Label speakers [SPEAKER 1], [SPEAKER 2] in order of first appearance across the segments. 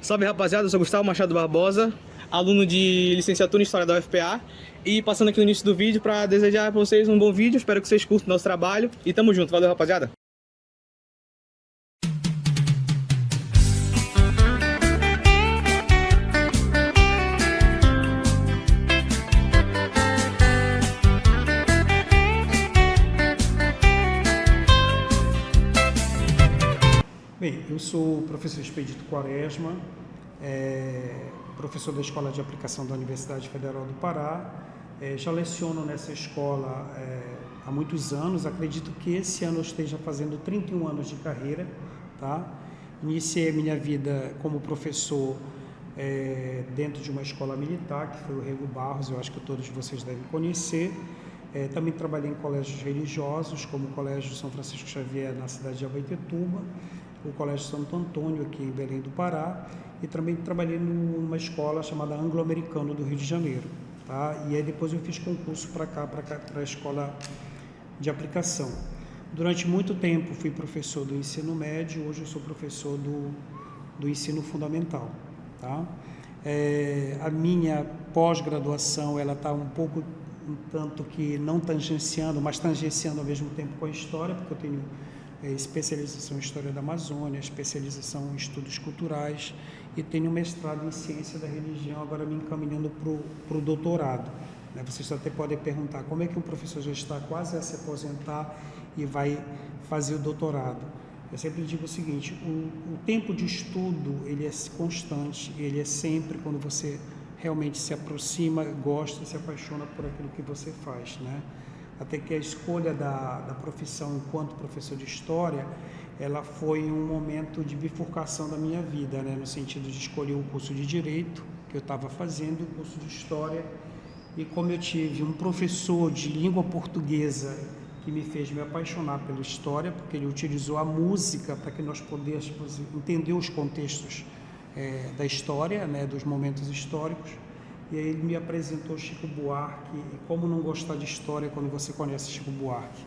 [SPEAKER 1] Salve rapaziada, eu sou Gustavo Machado Barbosa, aluno de licenciatura em História da UFPA, e passando aqui no início do vídeo para desejar para vocês um bom vídeo. Espero que vocês curtam o nosso trabalho e tamo junto, valeu rapaziada!
[SPEAKER 2] Bem, eu sou o professor Expedito Quaresma, professor da Escola de Aplicação da Universidade Federal do Pará. Já leciono nessa escola há muitos anos, acredito que esse ano eu esteja fazendo 31 anos de carreira. Tá? Iniciei a minha vida como professor dentro de uma escola militar, que foi o Rego Barros, eu acho que todos vocês devem conhecer. Também trabalhei em colégios religiosos, como o Colégio São Francisco Xavier, na cidade de Abaetetuba, o Colégio Santo Antônio, aqui em Belém do Pará, e também trabalhei numa escola chamada Anglo-Americano do Rio de Janeiro. Tá? E aí depois eu fiz concurso para a escola de aplicação. Durante muito tempo fui professor do ensino médio, hoje eu sou professor do ensino fundamental. Tá? A minha pós-graduação ela está um tanto que não tangenciando, mas tangenciando ao mesmo tempo com a história, porque eu tenho especialização em História da Amazônia, especialização em Estudos Culturais e tenho mestrado em Ciência da Religião, agora me encaminhando para o doutorado. Vocês até podem perguntar como é que um professor já está quase a se aposentar e vai fazer o doutorado. Eu sempre digo o seguinte, o tempo de estudo ele é constante, ele é sempre quando você realmente se aproxima, gosta, se apaixona por aquilo que você faz, né? Até que a escolha da profissão enquanto professor de História, ela foi um momento de bifurcação da minha vida, né? No sentido de escolher o curso de Direito, que eu estava fazendo, o curso de História, e como eu tive um professor de língua portuguesa que me fez me apaixonar pela História, porque ele utilizou a música para que nós pudéssemos entender os contextos da história, né, dos momentos históricos. E aí ele me apresentou Chico Buarque, e como não gostar de história quando você conhece Chico Buarque,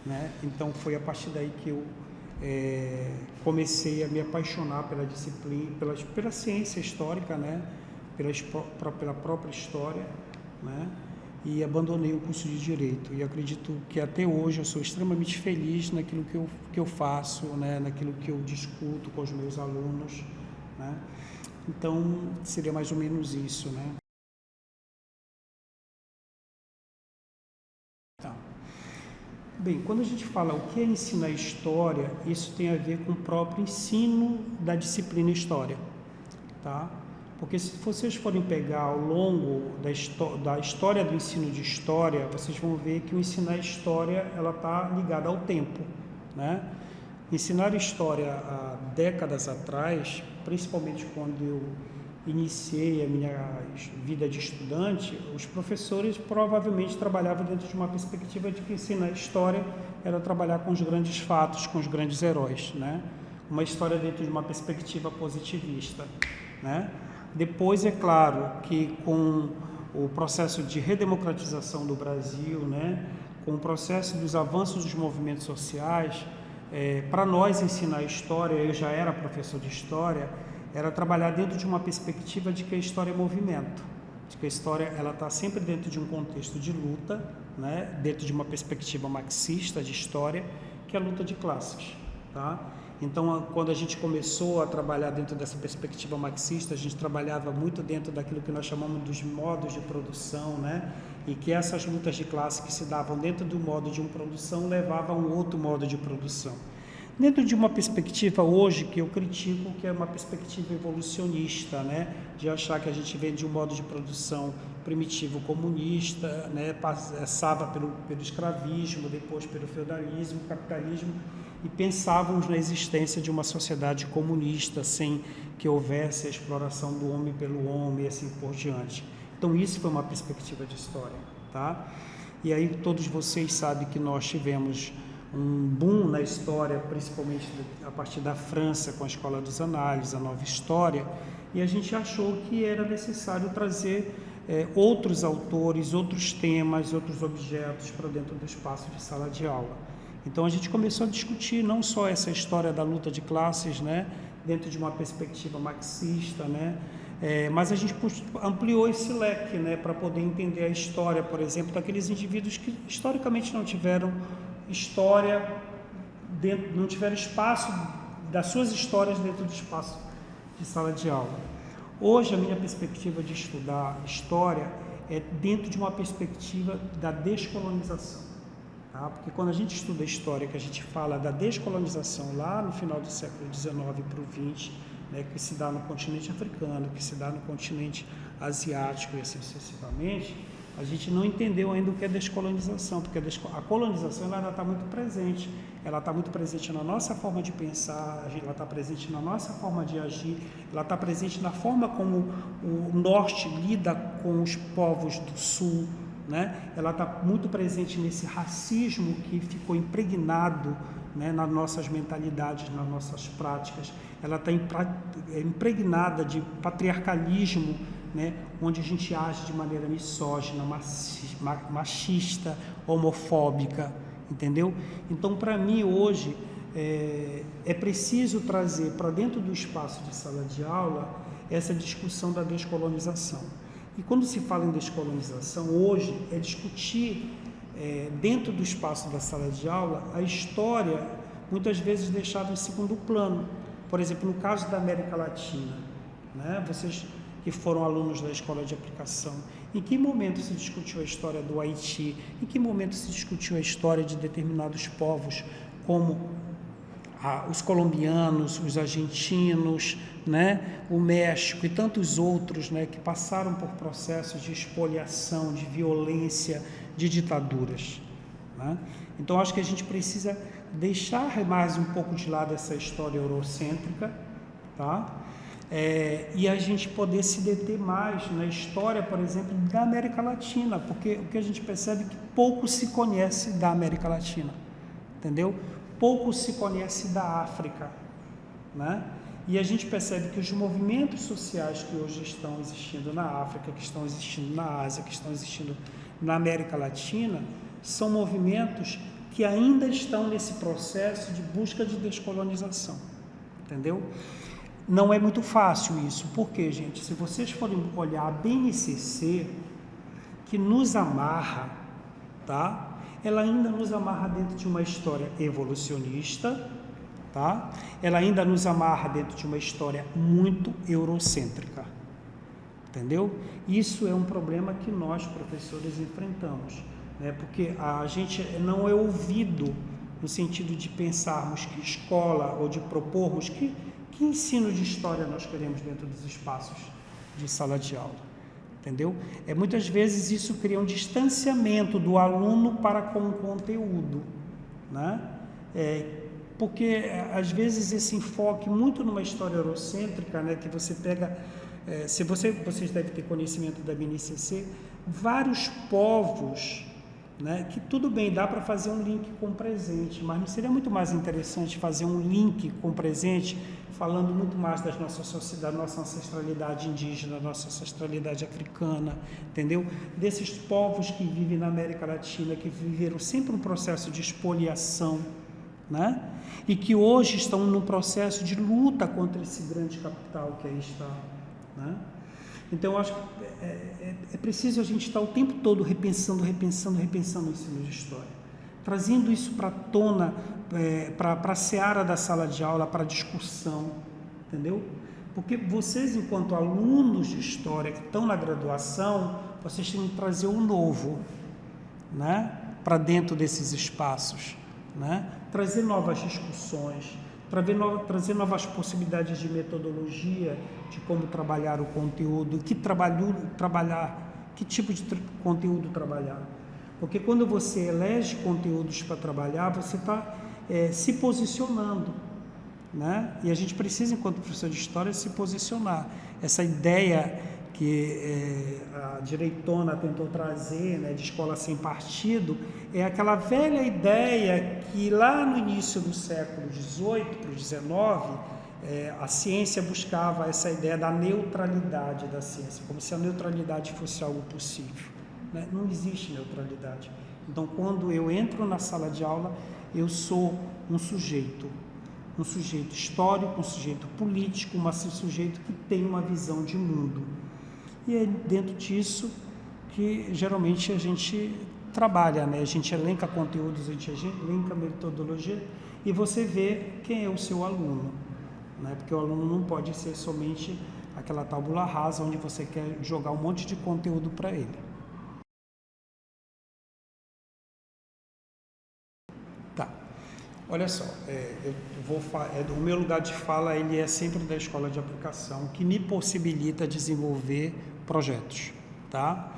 [SPEAKER 2] né? Então foi a partir daí que eu comecei a me apaixonar pela disciplina, pela ciência histórica, né? Pela própria história, né? E abandonei o curso de Direito. E acredito que até hoje eu sou extremamente feliz naquilo que eu faço, né? Naquilo que eu discuto com os meus alunos, né? Então seria mais ou menos isso, né? Bem, quando a gente fala o que é ensinar história, isso tem a ver com o próprio ensino da disciplina história, tá? Porque se vocês forem pegar ao longo da história do ensino de história, vocês vão ver que o ensinar história ela está ligada ao tempo, né? Ensinar história há décadas atrás, principalmente quando eu iniciei a minha vida de estudante, os professores provavelmente trabalhavam dentro de uma perspectiva de que ensinar história era trabalhar com os grandes fatos, com os grandes heróis, né? Uma história dentro de uma perspectiva positivista, né? Depois, é claro, que com o processo de redemocratização do Brasil, né? Com o processo dos avanços dos movimentos sociais, para nós ensinar história, eu já era professor de história, era trabalhar dentro de uma perspectiva de que a história é movimento, de que a história ela está sempre dentro de um contexto de luta, né? Dentro de uma perspectiva marxista de história, que é a luta de classes. Tá? Então, quando a gente começou a trabalhar dentro dessa perspectiva marxista, a gente trabalhava muito dentro daquilo que nós chamamos dos modos de produção, né? E que essas lutas de classe que se davam dentro do modo de uma produção levavam a um outro modo de produção. Dentro de uma perspectiva hoje que eu critico, que é uma perspectiva evolucionista, né? De achar que a gente vem de um modo de produção primitivo comunista, né? Passava pelo escravismo, depois pelo feudalismo, capitalismo, e pensávamos na existência de uma sociedade comunista sem que houvesse a exploração do homem pelo homem e assim por diante. Então isso foi uma perspectiva de história, tá? E aí todos vocês sabem que nós tivemos um boom na história, principalmente a partir da França, com a Escola dos Análises, a Nova História, e a gente achou que era necessário trazer outros autores, outros temas, outros objetos para dentro do espaço de sala de aula. Então a gente começou a discutir não só essa história da luta de classes, né, dentro de uma perspectiva marxista, né? Mas a gente ampliou esse leque, né, para poder entender a história, por exemplo, daqueles indivíduos que historicamente não tiveram história, não tiveram espaço das suas histórias dentro do espaço de sala de aula. Hoje, a minha perspectiva de estudar história é dentro de uma perspectiva da descolonização. Tá? Porque quando a gente estuda história, que a gente fala da descolonização lá no final do século XIX para o XX, né, que se dá no continente africano, que se dá no continente asiático e assim sucessivamente, a gente não entendeu ainda o que é descolonização, porque a colonização ela ainda está muito presente, ela está muito presente na nossa forma de pensar, ela está presente na nossa forma de agir, ela está presente na forma como o Norte lida com os povos do Sul, né? Ela está muito presente nesse racismo que ficou impregnado, né, nas nossas mentalidades, nas nossas práticas. Ela está impregnada de patriarcalismo, né, onde a gente age de maneira misógina, machista, homofóbica, entendeu? Então, para mim, hoje, é preciso trazer para dentro do espaço de sala de aula essa discussão da descolonização. E quando se fala em descolonização, hoje, é discutir dentro do espaço da sala de aula a história, muitas vezes deixada em segundo plano. Por exemplo, no caso da América Latina, né, vocês que foram alunos da escola de aplicação, em que momento se discutiu a história do Haiti? Em que momento se discutiu a história de determinados povos, como os colombianos, os argentinos, né, o México e tantos outros, né, que passaram por processos de expoliação, de violência, de ditaduras, né? Então, acho que a gente precisa deixar mais um pouco de lado essa história eurocêntrica, tá? E a gente poder se deter mais na história, por exemplo, da América Latina, porque o que a gente percebe é que pouco se conhece da América Latina, entendeu? Pouco se conhece da África, né? E a gente percebe que os movimentos sociais que hoje estão existindo na África, que estão existindo na Ásia, que estão existindo na América Latina, são movimentos que ainda estão nesse processo de busca de descolonização, entendeu? Não é muito fácil isso, porque, gente, se vocês forem olhar a BNCC, que nos amarra, tá? Ela ainda nos amarra dentro de uma história evolucionista, tá? Ela ainda nos amarra dentro de uma história muito eurocêntrica, entendeu? Isso é um problema que nós, professores, enfrentamos, né? Porque a gente não é ouvido no sentido de pensarmos que escola ou de propormos que ensino de história nós queremos dentro dos espaços de sala de aula, entendeu? Muitas vezes isso cria um distanciamento do aluno para com o conteúdo, né? Porque às vezes esse enfoque muito numa história eurocêntrica, né, que você pega, vocês devem ter conhecimento da BNCC, vários povos, né, que tudo bem, dá para fazer um link com o presente, mas não seria muito mais interessante fazer um link com o presente, falando muito mais da nossa ancestralidade indígena, da nossa ancestralidade africana, entendeu? Desses povos que vivem na América Latina, que viveram sempre um processo de expoliação, né? E que hoje estão num processo de luta contra esse grande capital que aí está, né? Então, eu acho que é preciso a gente estar o tempo todo repensando o ensino de história, trazendo isso para a tona, para a seara da sala de aula, para a discussão, entendeu? Porque vocês, enquanto alunos de história que estão na graduação, vocês têm que trazer o novo, né, para dentro desses espaços, né? Trazer novas discussões, trazer novas possibilidades de metodologia, de como trabalhar o conteúdo, que tipo de conteúdo trabalhar. Porque quando você elege conteúdos para trabalhar, você está se posicionando, né? E a gente precisa, enquanto professor de história, se posicionar. Essa ideia que a direitona tentou trazer, né, de escola sem partido, é aquela velha ideia que lá no início do século XVIII para o XIX, a ciência buscava essa ideia da neutralidade da ciência, como se a neutralidade fosse algo possível, né? Não existe neutralidade. Então, quando eu entro na sala de aula, eu sou um sujeito, um sujeito histórico, um sujeito político, um sujeito que tem uma visão de mundo. E é dentro disso que geralmente a gente trabalha, né? A gente elenca conteúdos, a gente elenca metodologia e você vê quem é o seu aluno, né? Porque o aluno não pode ser somente aquela tábula rasa onde você quer jogar um monte de conteúdo para ele. Tá. Olha só, o meu lugar de fala ele é sempre da escola de aplicação, que me possibilita desenvolver projetos, tá?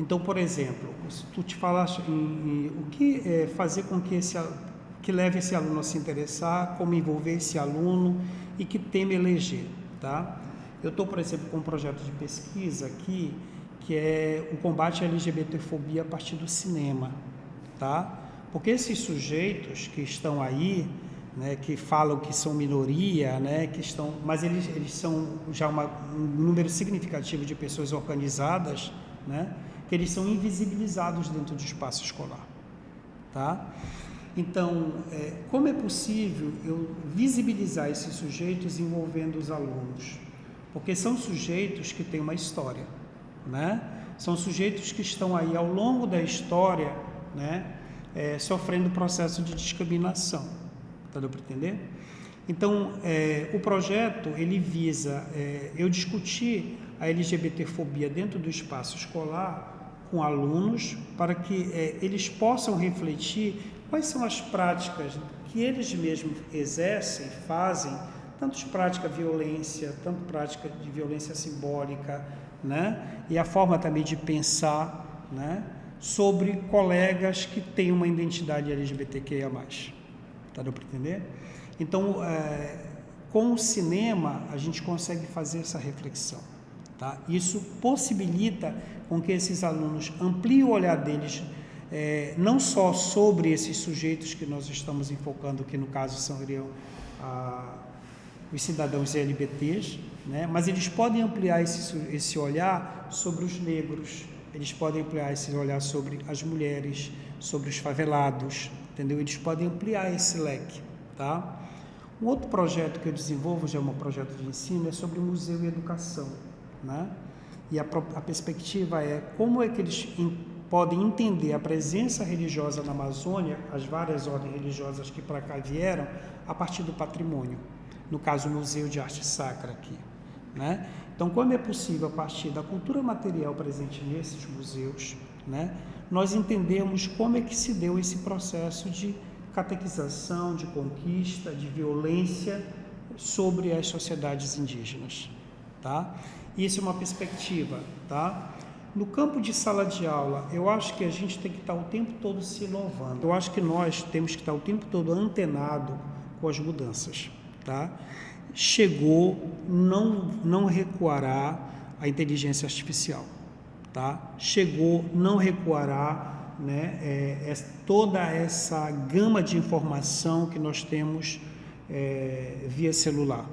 [SPEAKER 2] Então, por exemplo, se tu te falaste o que fazer com que leve esse aluno a se interessar, como envolver esse aluno e que tema eleger, tá? Eu estou, por exemplo, com um projeto de pesquisa aqui, que é o combate à LGBTfobia a partir do cinema, tá? Porque esses sujeitos que estão aí, né, que falam que são minoria, né, mas eles são já um número significativo de pessoas organizadas, né, que eles são invisibilizados dentro do espaço escolar, tá? Então, como é possível eu visibilizar esses sujeitos envolvendo os alunos? Porque são sujeitos que têm uma história, né? São sujeitos que estão aí ao longo da história, né, sofrendo processo de discriminação, tá dando para entender? Então, o projeto, ele visa eu discutir a LGBTfobia dentro do espaço escolar com alunos, para que eles possam refletir quais são as práticas que eles mesmos exercem, fazem, tanto prática de violência, tanto prática de violência simbólica, né? E a forma também de pensar, né, sobre colegas que têm uma identidade LGBTQIA+. Tá dando para entender? Então, com o cinema, a gente consegue fazer essa reflexão, tá? Isso possibilita com que esses alunos ampliem o olhar deles, não só sobre esses sujeitos que nós estamos enfocando, que no caso seriam os cidadãos LGBTs, né? Mas eles podem ampliar esse olhar sobre os negros, eles podem ampliar esse olhar sobre as mulheres, sobre os favelados, entendeu? Eles podem ampliar esse leque, tá? Um outro projeto que eu desenvolvo, já é um projeto de ensino, é sobre museu e educação, né? E a perspectiva é como é que eles podem entender a presença religiosa na Amazônia, as várias ordens religiosas que para cá vieram, a partir do patrimônio, no caso o Museu de Arte Sacra aqui, né? Então, como é possível, a partir da cultura material presente nesses museus, né, nós entendemos como é que se deu esse processo de catequização, de conquista, de violência sobre as sociedades indígenas, tá? Isso é uma perspectiva, tá? No campo de sala de aula, eu acho que a gente tem que estar o tempo todo se inovando. Eu acho que nós temos que estar o tempo todo antenado com as mudanças, tá? Chegou, não recuará a inteligência artificial, tá? Chegou, não recuará, né, toda essa gama de informação que nós temos via celular,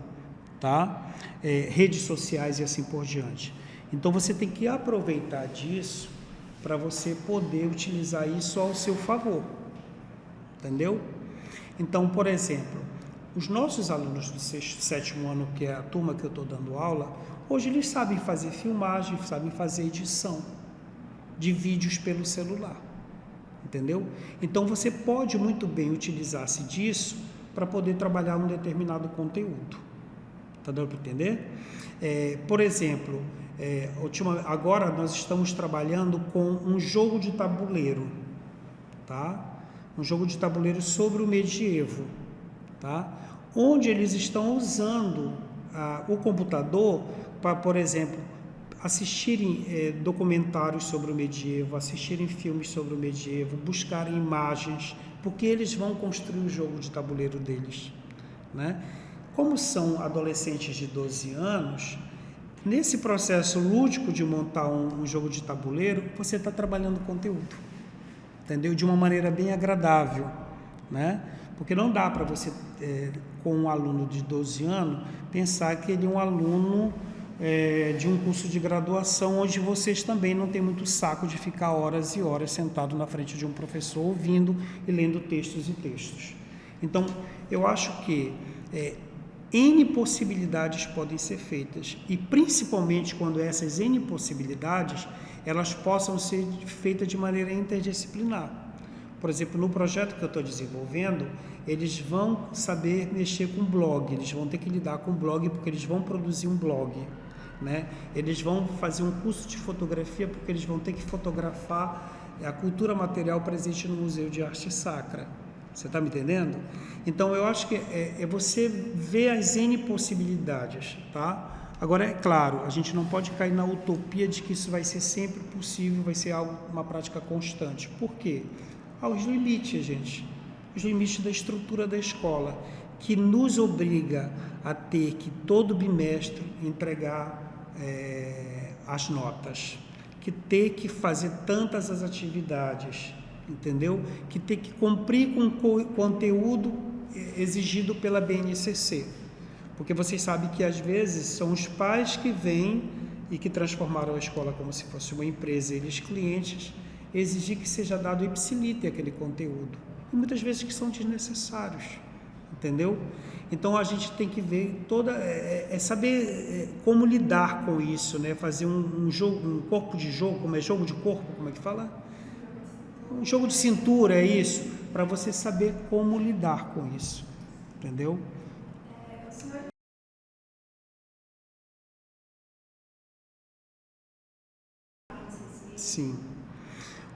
[SPEAKER 2] tá? Redes sociais e assim por diante. Então, você tem que aproveitar disso para você poder utilizar isso ao seu favor, entendeu? Então, por exemplo, os nossos alunos do sexto, sétimo ano, que é a turma que eu estou dando aula, hoje eles sabem fazer filmagem, sabem fazer edição de vídeos pelo celular, entendeu? Então, você pode muito bem utilizar-se disso para poder trabalhar um determinado conteúdo. Tá dando para entender? Por exemplo, agora nós estamos trabalhando com um jogo de tabuleiro, tá? Um jogo de tabuleiro sobre o medievo, tá? Onde eles estão usando o computador para, por exemplo, assistirem documentários sobre o medievo, assistirem filmes sobre o medievo, buscarem imagens, porque eles vão construir o jogo de tabuleiro deles, né? Como são adolescentes de 12 anos, nesse processo lúdico de montar um jogo de tabuleiro, você está trabalhando conteúdo, entendeu? De uma maneira bem agradável, né? Porque não dá para você, com um aluno de 12 anos, pensar que ele é um aluno de um curso de graduação, onde vocês também não têm muito saco de ficar horas e horas sentado na frente de um professor, ouvindo e lendo textos e textos. Então, eu acho que N possibilidades podem ser feitas, e principalmente quando essas N possibilidades, elas possam ser feitas de maneira interdisciplinar. Por exemplo, no projeto que eu estou desenvolvendo, eles vão saber mexer com blog, eles vão ter que lidar com blog porque eles vão produzir um blog, né? Eles vão fazer um curso de fotografia porque eles vão ter que fotografar a cultura material presente no Museu de Arte Sacra. Você está me entendendo? Então, eu acho que é você ver as N possibilidades, tá? Agora, é claro, a gente não pode cair na utopia de que isso vai ser sempre possível, vai ser algo, uma prática constante. Por quê? Há os limites, gente. Os limites da estrutura da escola, que nos obriga a ter que, todo bimestre, entregar as notas, que ter que fazer tantas as atividades, entendeu? Que ter que cumprir com o conteúdo exigido pela BNCC. Porque vocês sabem que, às vezes, são os pais que vêm e que transformaram a escola como se fosse uma empresa, eles clientes, exigir que seja dado ipsilite aquele conteúdo. E muitas vezes que são desnecessários, entendeu? Então, a gente tem que ver saber como lidar com isso, né? Fazer um jogo, um corpo de jogo, como é jogo de corpo, como é que fala? Um jogo de cintura, é isso, para você saber como lidar com isso, entendeu? Sim.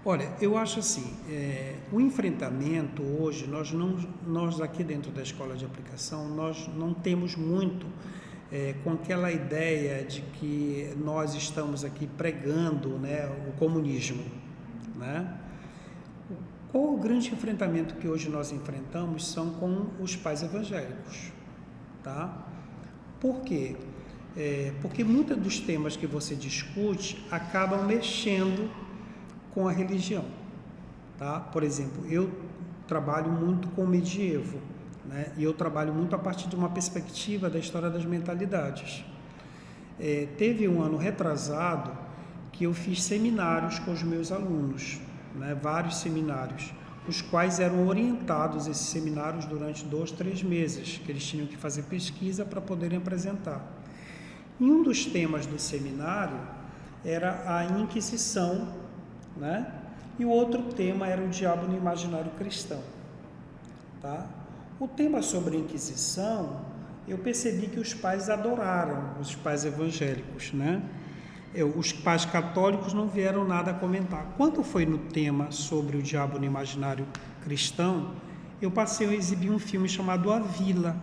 [SPEAKER 2] Olha, eu acho assim, o enfrentamento hoje, nós aqui dentro da escola de aplicação, nós não temos muito com aquela ideia de que nós estamos aqui pregando, né, o comunismo, né? Qual o grande enfrentamento que hoje nós enfrentamos são com os pais evangélicos, tá? Por quê? Porque muitos dos temas que você discute acabam mexendo com a religião, tá? Por exemplo, eu trabalho muito com o medievo, né? E eu trabalho muito a partir de uma perspectiva da história das mentalidades. Teve um ano retrasado que eu fiz seminários com os meus alunos, né? Vários seminários, os quais eram orientados, esses seminários, durante 2, 3 meses, que eles tinham que fazer pesquisa para poderem apresentar. E um dos temas do seminário era a Inquisição, né? E o outro tema era o diabo no imaginário cristão, tá? O tema sobre a Inquisição, eu percebi que os pais adoraram, os pais evangélicos, né? Os pais católicos não vieram nada a comentar. Quando foi no tema sobre o diabo no imaginário cristão, eu passei a exibir um filme chamado A Vila,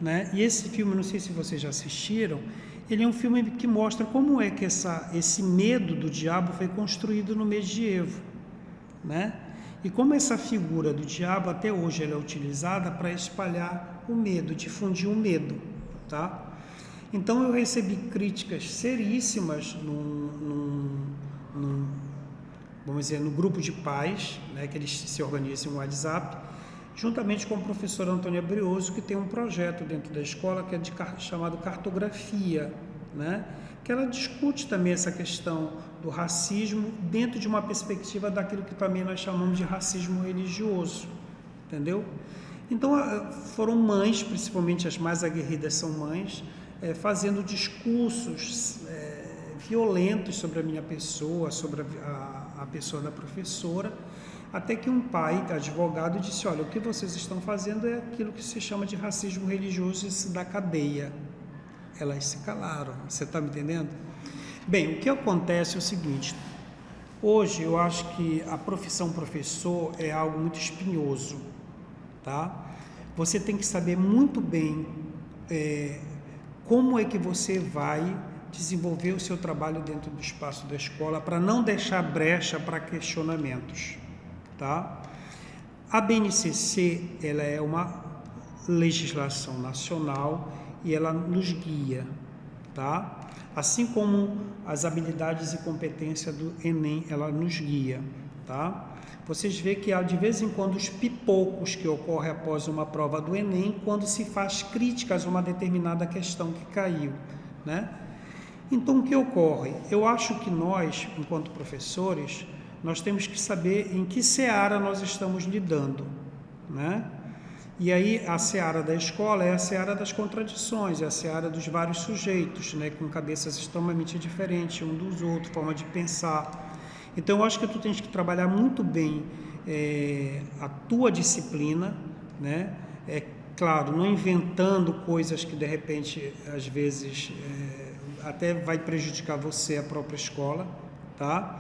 [SPEAKER 2] né? E esse filme, não sei se vocês já assistiram, ele é um filme que mostra como é que esse medo do diabo foi construído no medievo, né? E como essa figura do diabo até hoje ela é utilizada para espalhar o medo, difundir o medo, tá? Então eu recebi críticas seríssimas vamos dizer, no grupo de pais, né, que eles se organizam no WhatsApp, juntamente com a professora Antônia Brioso, que tem um projeto dentro da escola que é chamado Cartografia, né? Que ela discute também essa questão do racismo dentro de uma perspectiva daquilo que também nós chamamos de racismo religioso, entendeu? Então, foram mães, principalmente as mais aguerridas são mães, fazendo discursos violentos sobre a minha pessoa, sobre a pessoa da professora, até que um pai, advogado, disse: olha, o que vocês estão fazendo é aquilo que se chama de racismo religioso, isso da cadeia. Elas se calaram, você está me entendendo? Bem, o que acontece é o seguinte: hoje eu acho que a profissão professor é algo muito espinhoso, tá? Você tem que saber muito bem como é que você vai desenvolver o seu trabalho dentro do espaço da escola para não deixar brecha para questionamentos, tá? A BNCC, ela é uma legislação nacional e ela nos guia, tá? Assim como as habilidades e competências do Enem, ela nos guia, tá? Vocês veem que há de vez em quando os pipocos que ocorrem após uma prova do Enem, quando se faz críticas a uma determinada questão que caiu, né? Então, o que ocorre? Eu acho que nós, enquanto professores, nós temos que saber em que seara nós estamos lidando, né? E aí a seara da escola é a seara das contradições, é a seara dos vários sujeitos, né, com cabeças extremamente diferentes um dos outros, forma de pensar. Então eu acho que tu tens que trabalhar muito bem a tua disciplina, né? Claro, não inventando coisas que de repente, às vezes, até vai prejudicar você, a própria escola, tá?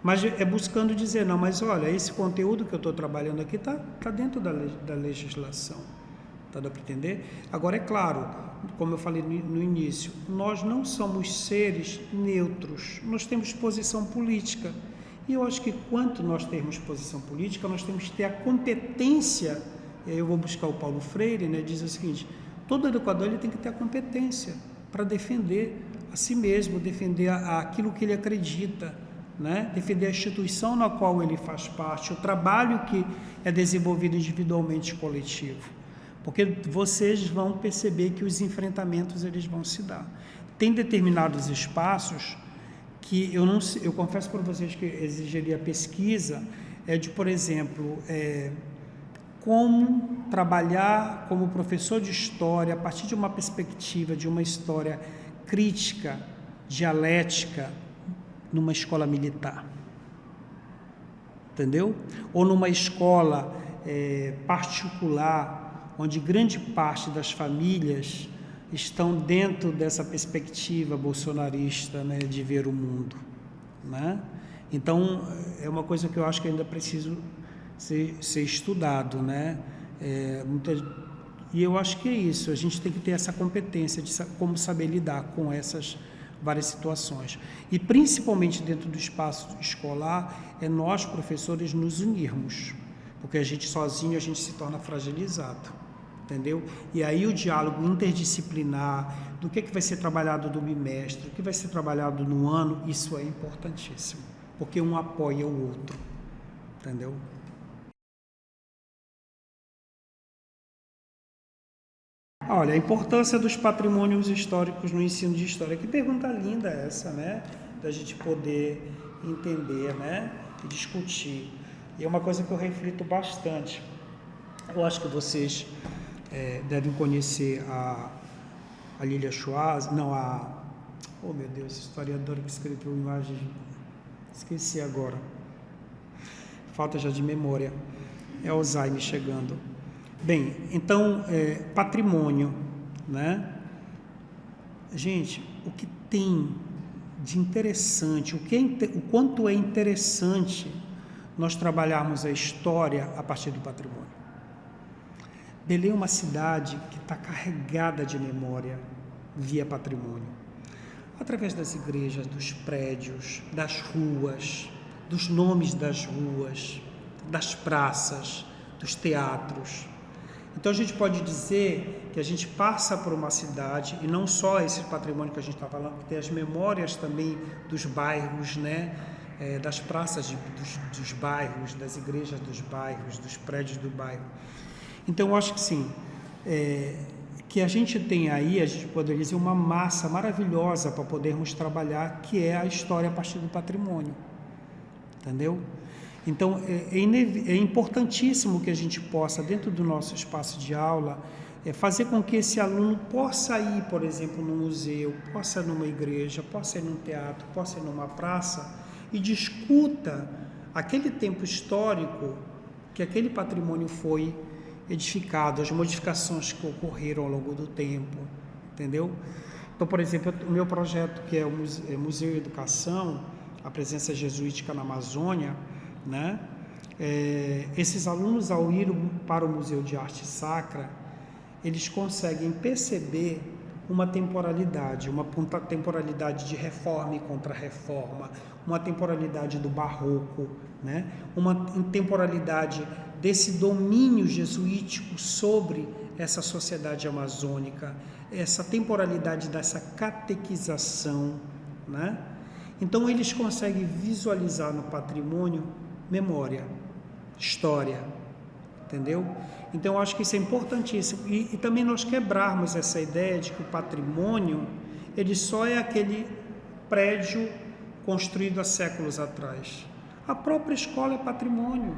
[SPEAKER 2] Mas é buscando dizer, não, mas olha, esse conteúdo que eu estou trabalhando aqui está dentro da legislação, tá? Dá para entender? Agora, é claro, como eu falei no início, nós não somos seres neutros, nós temos posição política. E eu acho que quanto nós temos posição política, nós temos que ter a competência. Eu vou buscar o Paulo Freire, né, diz o seguinte: todo educador ele tem que ter a competência para defender a si mesmo, defender aquilo que ele acredita, né, defender a instituição na qual ele faz parte, o trabalho que é desenvolvido individualmente e coletivo. Porque vocês vão perceber que os enfrentamentos eles vão se dar. Tem determinados espaços que eu confesso para vocês que exigiria pesquisa, de, por exemplo, como trabalhar como professor de história a partir de uma perspectiva de uma história crítica, dialética, numa escola militar. Entendeu? Ou numa escola particular, onde grande parte das famílias estão dentro dessa perspectiva bolsonarista, né, de ver o mundo, né? Então, é uma coisa que eu acho que ainda precisa ser estudado, né? E eu acho que é isso, a gente tem que ter essa competência de como saber lidar com essas várias situações. E principalmente dentro do espaço escolar, nós, professores, nos unirmos, porque a gente sozinho, a gente se torna fragilizado. Entendeu? E aí o diálogo interdisciplinar, do que vai ser trabalhado no bimestre, o que vai ser trabalhado no ano, isso é importantíssimo, porque um apoia o outro, entendeu? Olha, a importância dos patrimônios históricos no ensino de história. Que pergunta linda essa, né? Da gente poder entender, né? E discutir. E é uma coisa que eu reflito bastante. Eu acho que vocês devem conhecer a Lilia Schwartz, oh meu Deus, historiadora que escreveu imagens, esqueci agora, falta já de memória, é Alzheimer chegando. Bem, então, patrimônio, né? Gente, o que tem de interessante, o quanto é interessante nós trabalharmos a história a partir do patrimônio. Belém é uma cidade que está carregada de memória via patrimônio, através das igrejas, dos prédios, das ruas, dos nomes das ruas, das praças, dos teatros. Então a gente pode dizer que a gente passa por uma cidade, e não só esse patrimônio que a gente está falando, que tem as memórias também dos bairros, né? Das praças dos bairros, das igrejas dos bairros, dos prédios do bairro. Então, eu acho que sim, que a gente tem aí, a gente poderia dizer, uma massa maravilhosa para podermos trabalhar, que é a história a partir do patrimônio, entendeu? Então, é importantíssimo que a gente possa, dentro do nosso espaço de aula, fazer com que esse aluno possa ir, por exemplo, num museu, possa ir numa igreja, possa ir num teatro, possa ir numa praça, e discuta aquele tempo histórico que aquele patrimônio foi edificado, as modificações que ocorreram ao longo do tempo, entendeu? Então, por exemplo, o meu projeto, que é o Museu e Educação, a presença jesuítica na Amazônia, né? Esses alunos, ao ir para o Museu de Arte Sacra, eles conseguem perceber uma temporalidade de reforma e contra-reforma, uma temporalidade do barroco, né? Uma temporalidade desse domínio jesuítico sobre essa sociedade amazônica, essa temporalidade dessa catequização, né? Então eles conseguem visualizar no patrimônio memória, história, entendeu? Então eu acho que isso é importantíssimo, e também nós quebrarmos essa ideia de que o patrimônio ele só é aquele prédio construído há séculos atrás. A própria escola é patrimônio.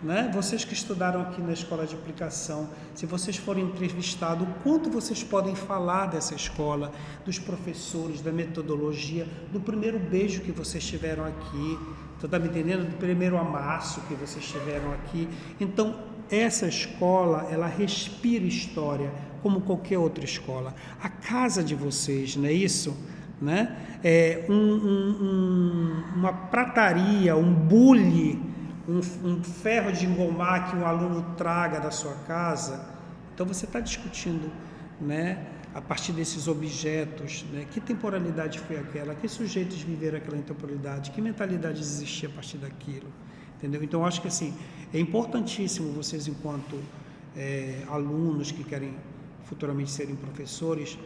[SPEAKER 2] né? Vocês que estudaram aqui na escola de aplicação, se vocês forem entrevistados, o quanto vocês podem falar dessa escola, dos professores, da metodologia, do primeiro beijo que vocês tiveram aqui, tu tá me entendendo? Do primeiro amasso que vocês tiveram aqui. Então, essa escola, ela respira história, como qualquer outra escola. A casa de vocês, não é isso? Né? É uma prataria, um bule, um ferro de engomar que um aluno traga da sua casa. Então você está discutindo, né, a partir desses objetos, né, que temporalidade foi aquela, que sujeitos viveram aquela temporalidade, que mentalidade existia a partir daquilo, entendeu? Então eu acho que assim, é importantíssimo vocês, enquanto alunos que querem futuramente serem professores,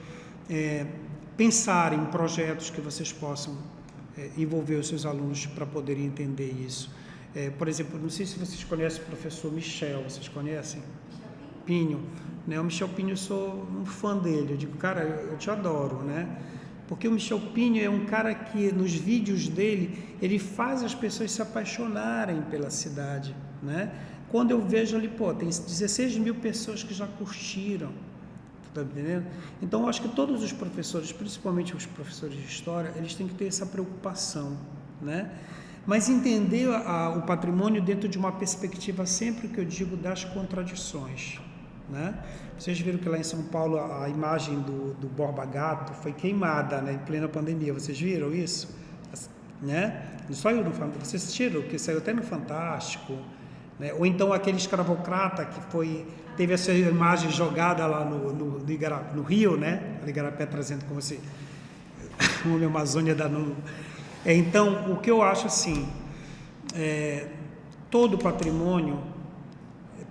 [SPEAKER 2] pensarem em projetos que vocês possam envolver os seus alunos para poderem entender isso. Por exemplo, não sei se vocês conhecem o professor Michel, vocês conhecem? Pinho. Né? O Michel Pinho, eu sou um fã dele, eu digo, cara, eu te adoro, né? Porque o Michel Pinho é um cara que, nos vídeos dele, ele faz as pessoas se apaixonarem pela cidade, né? Quando eu vejo ali, pô, tem 16 mil pessoas que já curtiram, tá entendendo? Então, eu acho que todos os professores, principalmente os professores de história, eles têm que ter essa preocupação, né? Mas entender o patrimônio dentro de uma perspectiva, sempre que eu digo, das contradições, né? Vocês viram que lá em São Paulo a imagem do Borba Gato foi queimada, né, em plena pandemia. Vocês viram isso? Né? Não só eu, vocês assistiram, que saiu até no Fantástico, né? Ou então aquele escravocrata que teve essa imagem jogada lá no Rio, né? A Igarapé trazendo como se uma Amazônia da Então, o que eu acho assim, todo patrimônio,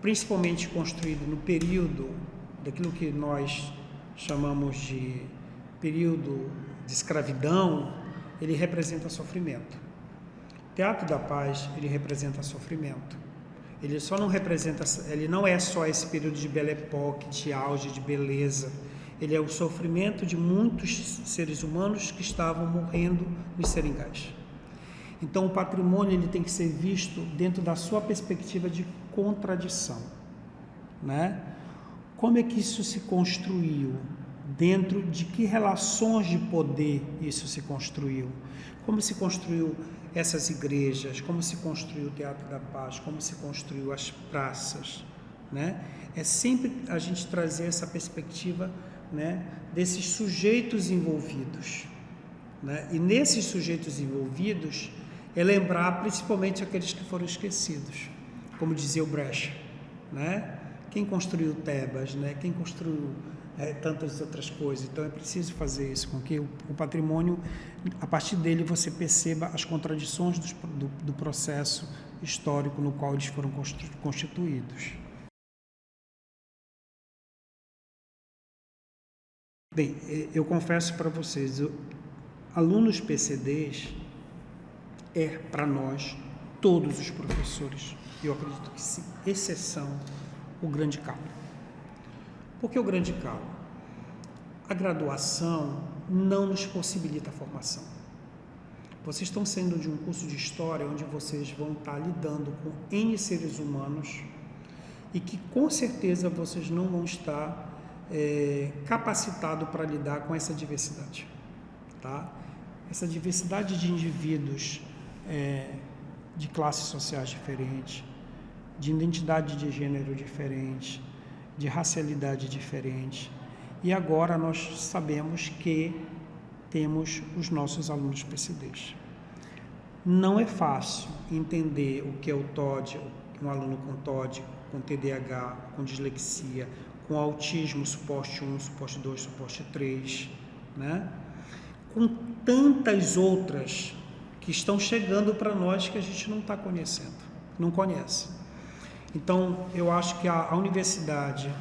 [SPEAKER 2] principalmente construído no período daquilo que nós chamamos de período de escravidão, ele representa sofrimento. O Teatro da Paz, ele representa sofrimento. Ele só não representa, ele não é só esse período de Belle Époque, de auge, de beleza. Ele é o sofrimento de muitos seres humanos que estavam morrendo nos seringais. Então, o patrimônio, ele tem que ser visto dentro da sua perspectiva de contradição, né? Como é que isso se construiu? Dentro de que relações de poder isso se construiu? Como se construiu essas igrejas? Como se construiu o Teatro da Paz? Como se construiu as praças, né? É sempre a gente trazer essa perspectiva, né, desses sujeitos envolvidos, né? E nesses sujeitos envolvidos é lembrar principalmente aqueles que foram esquecidos, como dizia o Brecht, né? Quem construiu Tebas, né? Quem construiu tantas outras coisas. Então é preciso fazer isso, com que o patrimônio, a partir dele você perceba as contradições do processo histórico no qual eles foram constituídos. Bem, eu confesso para vocês, alunos PCDs para nós, todos os professores, eu acredito que sem exceção, o grande calo. Por que o grande calo? A graduação não nos possibilita a formação. Vocês estão saindo de um curso de História onde vocês vão estar lidando com N seres humanos e que com certeza vocês não vão estar capacitados para lidar com essa diversidade, tá? Essa diversidade de indivíduos de classes sociais diferentes, de identidade de gênero diferente, de racialidade diferente. E agora nós sabemos que temos os nossos alunos PCDs. Não é fácil entender o que é o TOD, um aluno com TOD, com TDAH, com dislexia, com autismo, suporte 1, suporte 2, suporte 3, né? Com tantas outras que estão chegando para nós que a gente não está conhecendo, não conhece. Então, eu acho que a universidade,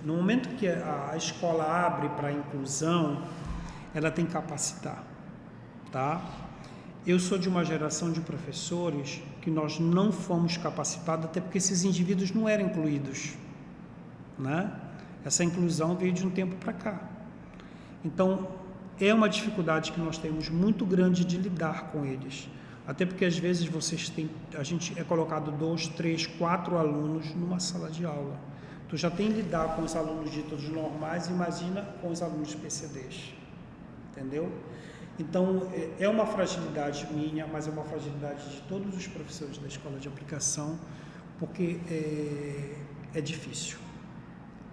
[SPEAKER 2] no momento que a escola abre para a inclusão, ela tem que capacitar, tá? Eu sou de uma geração de professores que nós não fomos capacitados, até porque esses indivíduos não eram incluídos, né? Essa inclusão veio de um tempo para cá. Então, é uma dificuldade que nós temos muito grande de lidar com eles, Até porque às vezes a gente é colocado 2, 3, 4 alunos numa sala de aula. Tu já tem que lidar com os alunos ditos normais, imagina com os alunos PCDs, entendeu? Então, é uma fragilidade minha, mas é uma fragilidade de todos os professores da escola de aplicação, porque é difícil.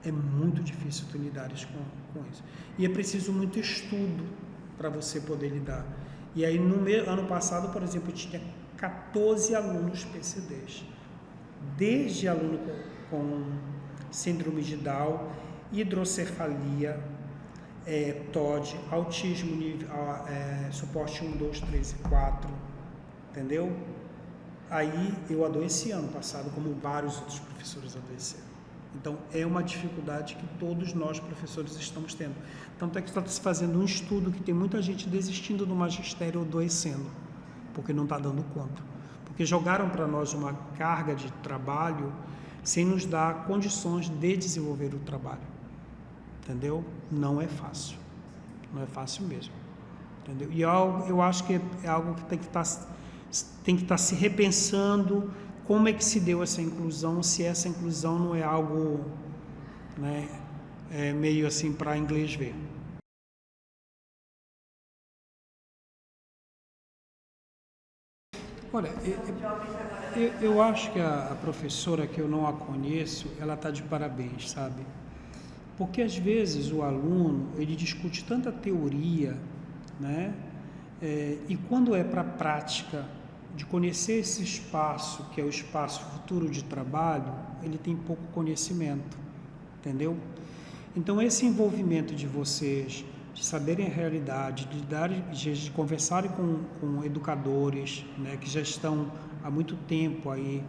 [SPEAKER 2] É muito difícil tu lidares com isso. E é preciso muito estudo para você poder lidar. E aí, no ano passado, por exemplo, eu tinha 14 alunos PCDs. Desde aluno com síndrome de Down, hidrocefalia, TOD, autismo, suporte 1, 2, 3 e 4, entendeu? Aí eu adoeci ano passado, como vários outros professores adoeceram. Então, é uma dificuldade que todos nós, professores, estamos tendo. Tanto é que está se fazendo um estudo que tem muita gente desistindo do magistério ou adoecendo, porque não está dando conta. Porque jogaram para nós uma carga de trabalho sem nos dar condições de desenvolver o trabalho. Entendeu? Não é fácil. Não é fácil mesmo. Entendeu? E eu acho que é algo que tem que estar se repensando como é que se deu essa inclusão, se essa inclusão não é algo, né, meio assim para inglês ver. Olha, eu acho que a professora, que eu não a conheço, ela está de parabéns, sabe? Porque às vezes o aluno, ele discute tanta teoria, né? E quando é para a prática, de conhecer esse espaço, que é o espaço futuro de trabalho, ele tem pouco conhecimento, entendeu? Então, esse envolvimento de vocês, de saberem a realidade, de conversarem com educadores, né, que já estão há muito tempo aí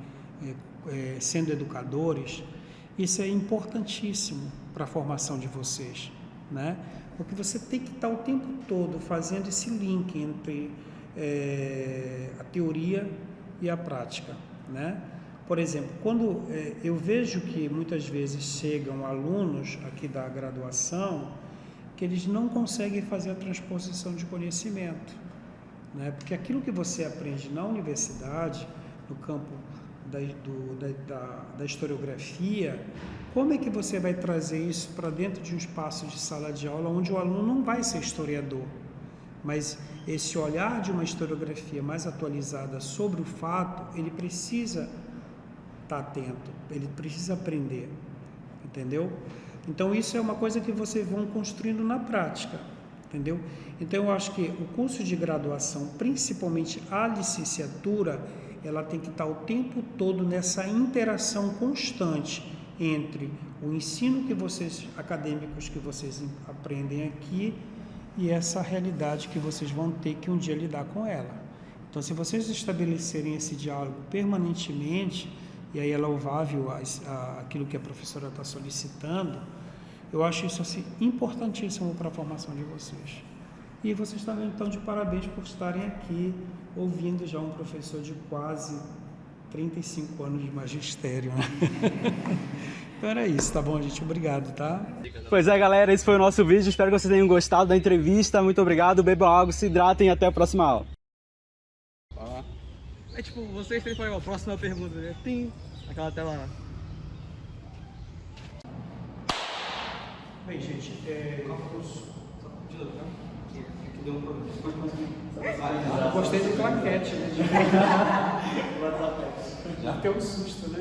[SPEAKER 2] sendo educadores, isso é importantíssimo para a formação de vocês, né? Porque você tem que estar o tempo todo fazendo esse link entre a teoria e a prática, né? Por exemplo, quando eu vejo que muitas vezes chegam alunos aqui da graduação que eles não conseguem fazer a transposição de conhecimento, né? Porque aquilo que você aprende na universidade, no campo da historiografia, como é que você vai trazer isso para dentro de um espaço de sala de aula onde o aluno não vai ser historiador, mas esse olhar de uma historiografia mais atualizada sobre o fato, ele precisa estar atento, ele precisa aprender, entendeu? Então, isso é uma coisa que vocês vão construindo na prática, entendeu? Então, eu acho que o curso de graduação, principalmente a licenciatura, ela tem que estar o tempo todo nessa interação constante entre o ensino acadêmicos que vocês aprendem aqui e essa realidade que vocês vão ter que um dia lidar com ela. Então, se vocês estabelecerem esse diálogo permanentemente, e aí é louvável aquilo que a professora está solicitando, eu acho isso assim, importantíssimo para a formação de vocês. E vocês também estão de parabéns por estarem aqui ouvindo já um professor de quase 35 anos de magistério, né? Então era isso, tá bom, gente? Obrigado, tá?
[SPEAKER 3] Pois é, galera, esse foi o nosso vídeo. Espero que vocês tenham gostado da entrevista. Muito obrigado, bebam água, se hidratem e até a próxima aula.
[SPEAKER 1] É tipo, vocês três fazem a próxima pergunta, né? Tem aquela tela lá.
[SPEAKER 2] Bem, gente, eu gostei do claquete, né? Já tem um susto, né?